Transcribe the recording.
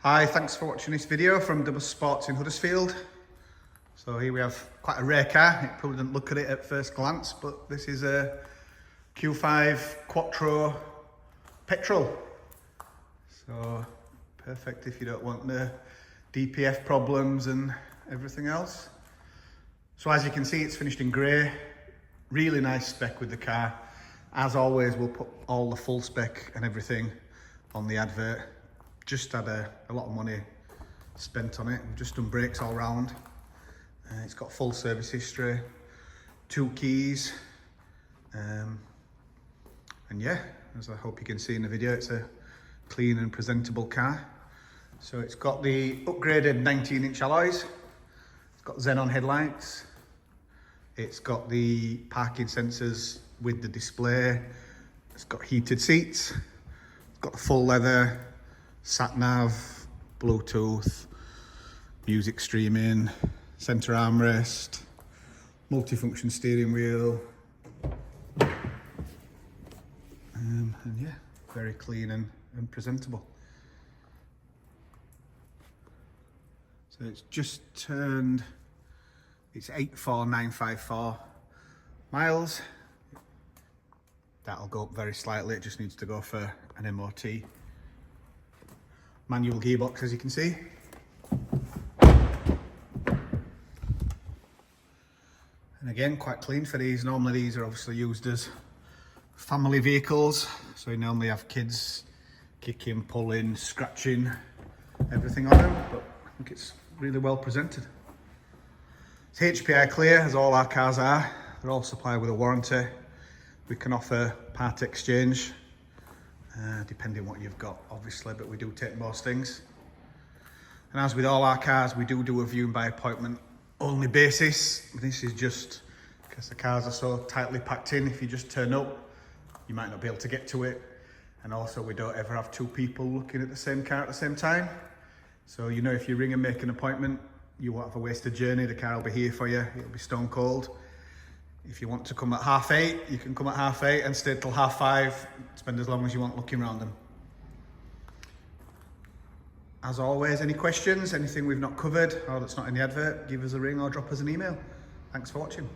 Hi, thanks for watching this video from Double Sports in Huddersfield. So here we have quite a rare car. You probably didn't look at it at first glance, but this is a Q5 Quattro Petrol. So perfect if you don't want the DPF problems and everything else. So as you can see, it's finished in grey. Really nice spec with the car. As always, we'll put all the full spec and everything on the advert. Just had a lot of money spent on it. We've just done brakes all round. It's got full service history, 2 keys, and yeah, as I hope you can see in the video, it's a clean and presentable car. So it's got the upgraded 19-inch alloys. It's got xenon headlights. It's got the parking sensors with the display. It's got heated seats. It's got the full leather, sat nav, Bluetooth, music streaming, center armrest, multifunction steering wheel, and yeah, very clean and presentable. So it's just turned, it's 84954 miles. That'll go up very slightly, it just needs to go for an MOT. Manual gearbox, as you can see. And again, quite clean for these. Normally these are obviously used as family vehicles. So you normally have kids kicking, pulling, scratching, everything on them. But I think it's really well presented. It's HPI clear, as all our cars are. They're all supplied with a warranty. We can offer part exchange. Depending what you've got, obviously, but we do take most things. And as with all our cars, we do a viewing by appointment only basis. This is just because the cars are so tightly packed in. If you just turn up, you might not be able to get to it. And also, we don't ever have 2 people looking at the same car at the same time. So, you know, if you ring and make an appointment, you won't have a wasted journey. The car will be here for you. It'll be stone cold. If you want to come at 8:30, you can come at 8:30 and stay till 5:30. Spend as long as you want looking around them. As always, any questions, anything we've not covered or that's not in the advert, give us a ring or drop us an email. Thanks for watching.